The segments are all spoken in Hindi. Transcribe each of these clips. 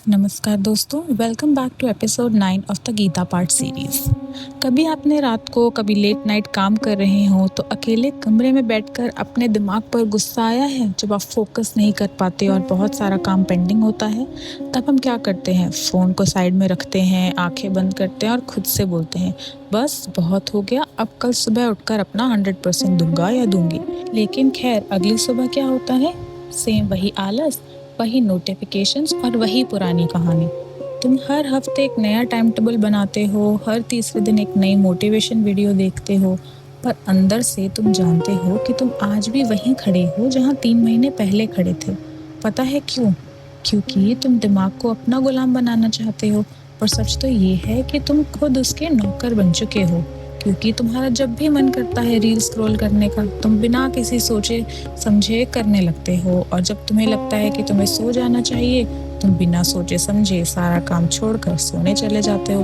नमस्कार दोस्तों, welcome back to episode 9 of the Gita part series. कभी आपने रात को कभी लेट नाइट काम कर रहे हो तो अकेले कमरे में बैठकर अपने दिमाग पर गुस्सा आया है जब आप फोकस नहीं कर पाते और बहुत सारा काम पेंडिंग होता है। तब हम क्या करते हैं, फ़ोन को साइड में रखते हैं, आंखें बंद करते हैं और खुद से बोलते हैं बस बहुत हो गया, अब कल सुबह उठकर अपना 100% दूंगा या दूंगी। लेकिन खैर अगली सुबह क्या होता है, सेम वही आलस, वही नोटिफिकेशंस और वही पुरानी कहानी। तुम हर हफ्ते एक नया टाइम टेबल बनाते हो, हर तीसरे दिन एक नई मोटिवेशन वीडियो देखते हो, पर अंदर से तुम जानते हो कि तुम आज भी वहीं खड़े हो जहां 3 महीने पहले खड़े थे। पता है क्यों? क्योंकि तुम दिमाग को अपना गुलाम बनाना चाहते हो, और सच तो ये है कि तुम खुद उसके नौकर बन चुके हो। क्योंकि तुम्हारा जब भी मन करता है रील स्क्रॉल करने का, तुम बिना किसी सोचे समझे करने लगते हो, और जब तुम्हें लगता है कि तुम्हें सो जाना चाहिए, तुम बिना सोचे समझे सारा काम छोड़कर सोने चले जाते हो।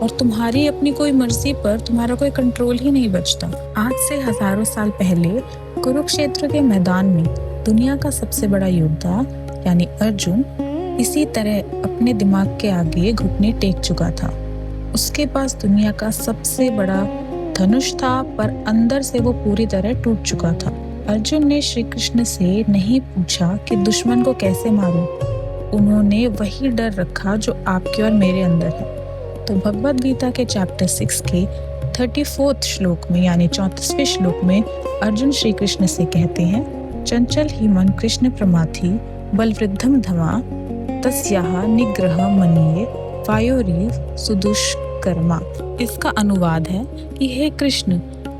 और तुम्हारी अपनी कोई मर्जी पर तुम्हारा कोई कंट्रोल ही नहीं बचता। आज से हजारों साल पहले कुरुक्षेत्र के मैदान में दुनिया का सबसे बड़ा योद्धा यानी अर्जुन इसी तरह अपने दिमाग के आगे घुटने टेक चुका था। उसके पास दुनिया का सबसे बड़ा धनुष था, पर अंदर से वो पूरी तरह टूट चुका था। अर्जुन ने श्री कृष्ण से नहीं पूछा कि दुश्मन को कैसे मारूं। उन्होंने वही डर रखा जो आपके और मेरे अंदर है। तो भगवद गीता के चैप्टर 6 के 34th श्लोक में यानी 34वें श्लोक में अर्जुन श्री कृष्ण से कहते हैं, चंचल ही मन कृष्ण प्रमाथि बलवृद्धम धमा तस्याह निग्रह मनीये वायोरीव सुदुष्कर्मा। इसका अनुवाद है कि हे कृष्ण,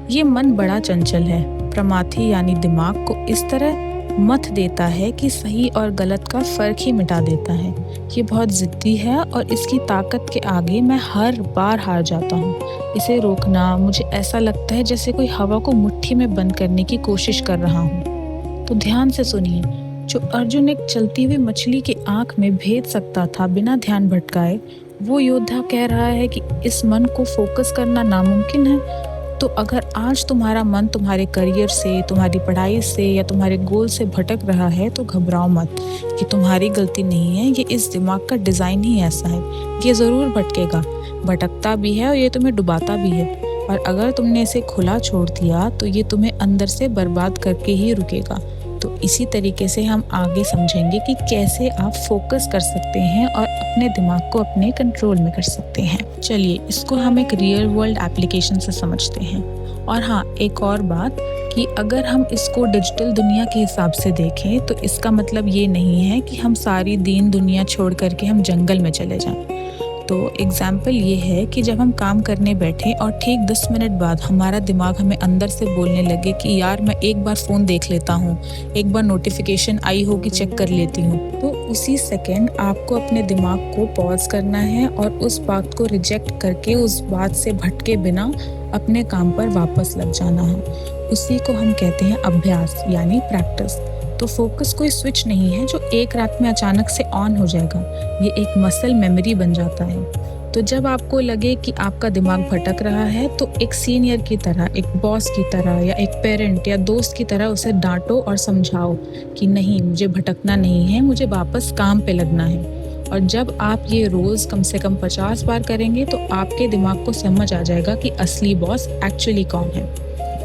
ये मन बड़ा चंचल है, प्रमाथि यानी दिमाग को इस तरह मत देता है कि सही और गलत का फर्क ही मिटा देता है। ये बहुत जिद्दी है और इसकी ताकत के आगे मैं हर बार हार जाता हूँ। इसे रोकना मुझे ऐसा लगता है जैसे कोई हवा को मुट्ठी में बंद करने की कोशिश कर रहा हूँ। तो ध्यान से सुनिए, जो अर्जुन एक चलती हुई मछली की आंख में भेद सकता था बिना ध्यान भटकाए, वो योद्धा कह रहा है कि इस मन को फोकस करना नामुमकिन है। तो अगर आज तुम्हारा मन तुम्हारे करियर से, तुम्हारी पढ़ाई से या तुम्हारे गोल से भटक रहा है तो घबराओ मत। ये तुम्हारी गलती नहीं है, ये इस दिमाग का डिज़ाइन ही ऐसा है। ये ज़रूर भटकेगा, भटकता भी है और ये तुम्हें डुबाता भी है। और अगर तुमने इसे खुला छोड़ दिया तो ये तुम्हें अंदर से बर्बाद करके ही रुकेगा। तो इसी तरीके से हम आगे समझेंगे कि कैसे आप फोकस कर सकते हैं और अपने दिमाग को अपने कंट्रोल में कर सकते हैं। चलिए इसको हम एक रियल वर्ल्ड एप्लीकेशन से समझते हैं। और हाँ, एक और बात कि अगर हम इसको डिजिटल दुनिया के हिसाब से देखें तो इसका मतलब ये नहीं है कि हम सारी दीन दुनिया छोड़ करके हम जंगल में चले जाएं। तो एग्जाम्पल ये है कि जब हम काम करने बैठे और ठीक 10 मिनट बाद हमारा दिमाग हमें अंदर से बोलने लगे कि यार मैं एक बार फ़ोन देख लेता हूँ, एक बार नोटिफिकेशन आई होगी चेक कर लेती हूँ, तो उसी सेकंड आपको अपने दिमाग को पॉज करना है और उस बात को रिजेक्ट करके उस बात से भटके बिना अपने काम पर वापस लग जाना है। उसी को हम कहते हैं अभ्यास यानी प्रैक्टिस। तो फोकस कोई स्विच नहीं है जो एक रात में अचानक से ऑन हो जाएगा, ये एक मसल मेमोरी बन जाता है। तो जब आपको लगे कि आपका दिमाग भटक रहा है तो एक सीनियर की तरह, एक बॉस की तरह या एक पेरेंट या दोस्त की तरह उसे डांटो और समझाओ कि नहीं, मुझे भटकना नहीं है, मुझे वापस काम पे लगना है। और जब आप ये रोज़ कम से कम 50 बार करेंगे तो आपके दिमाग को समझ आ जाएगा कि असली बॉस एक्चुअली कौन है।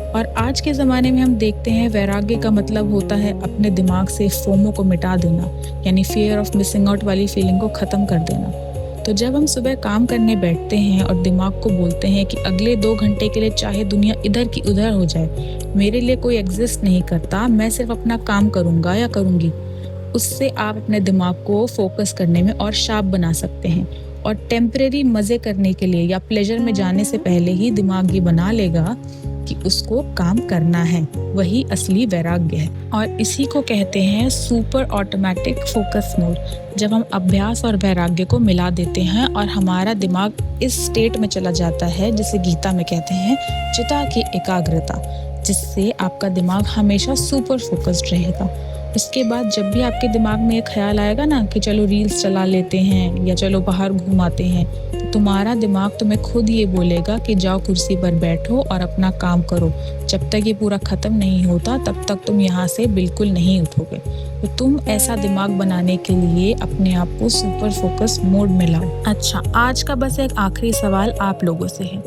और आज के ज़माने में हम देखते हैं वैराग्य का मतलब होता है अपने दिमाग से फोमो को मिटा देना, यानी फियर ऑफ मिसिंग आउट वाली फीलिंग को ख़त्म कर देना। तो जब हम सुबह काम करने बैठते हैं और दिमाग को बोलते हैं कि अगले 2 घंटे के लिए चाहे दुनिया इधर की उधर हो जाए, मेरे लिए कोई एग्जिस्ट नहीं करता, मैं सिर्फ अपना काम करूँगा या करूँगी, उससे आप अपने दिमाग को फोकस करने में और शार्प बना सकते हैं। और टेम्परेरी मज़े करने के लिए या प्लेजर में जाने से पहले ही दिमाग ये बना लेगा कि उसको काम करना है, वही असली वैराग्य है। और इसी को कहते हैं सुपर ऑटोमेटिक फोकस मोड। जब हम अभ्यास और वैराग्य को मिला देते हैं और हमारा दिमाग इस स्टेट में चला जाता है जिसे गीता में कहते हैं चिता की एकाग्रता, जिससे आपका दिमाग हमेशा सुपर फोकस्ड रहेगा। इसके बाद जब भी आपके दिमाग में ये ख्याल आएगा ना कि चलो रील्स चला लेते हैं या चलो बाहर घूम आते हैं, तो तुम्हारा दिमाग तुम्हें खुद ये बोलेगा कि जाओ कुर्सी पर बैठो और अपना काम करो। जब तक ये पूरा ख़त्म नहीं होता तब तक तुम यहाँ से बिल्कुल नहीं उठोगे। तो तुम ऐसा दिमाग बनाने के लिए अपने आप को सुपर फोकस मोड में लाओ। अच्छा, आज का बस एक आखिरी सवाल आप लोगों से है,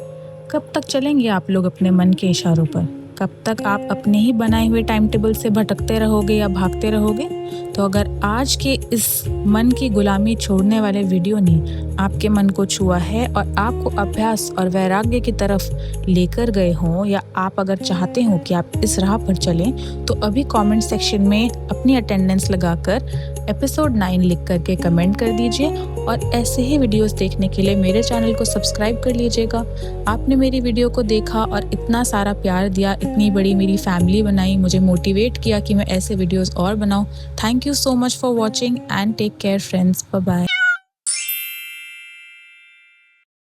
कब तक चलेंगे आप लोग अपने मन के इशारों पर? कब तक आप अपने ही बनाए हुए टाइम टेबल से भटकते रहोगे या भागते रहोगे? तो अगर आज के इस मन की गुलामी छोड़ने वाले वीडियो ने आपके मन को छुआ है और आपको अभ्यास और वैराग्य की तरफ लेकर गए हों, या आप अगर चाहते हो कि आप इस राह पर चलें, तो अभी कमेंट सेक्शन में अपनी अटेंडेंस लगाकर एपिसोड 9 लिख करके कमेंट कर दीजिए। और ऐसे ही वीडियोस देखने के लिए मेरे चैनल को सब्सक्राइब कर लीजिएगा। आपने मेरी वीडियो को देखा और इतना सारा प्यार दिया, इतनी बड़ी मेरी फैमिली बनाई, मुझे मोटिवेट किया कि मैं ऐसे वीडियोस और बनाऊं। Thank you so much for watching and take care friends, bye bye.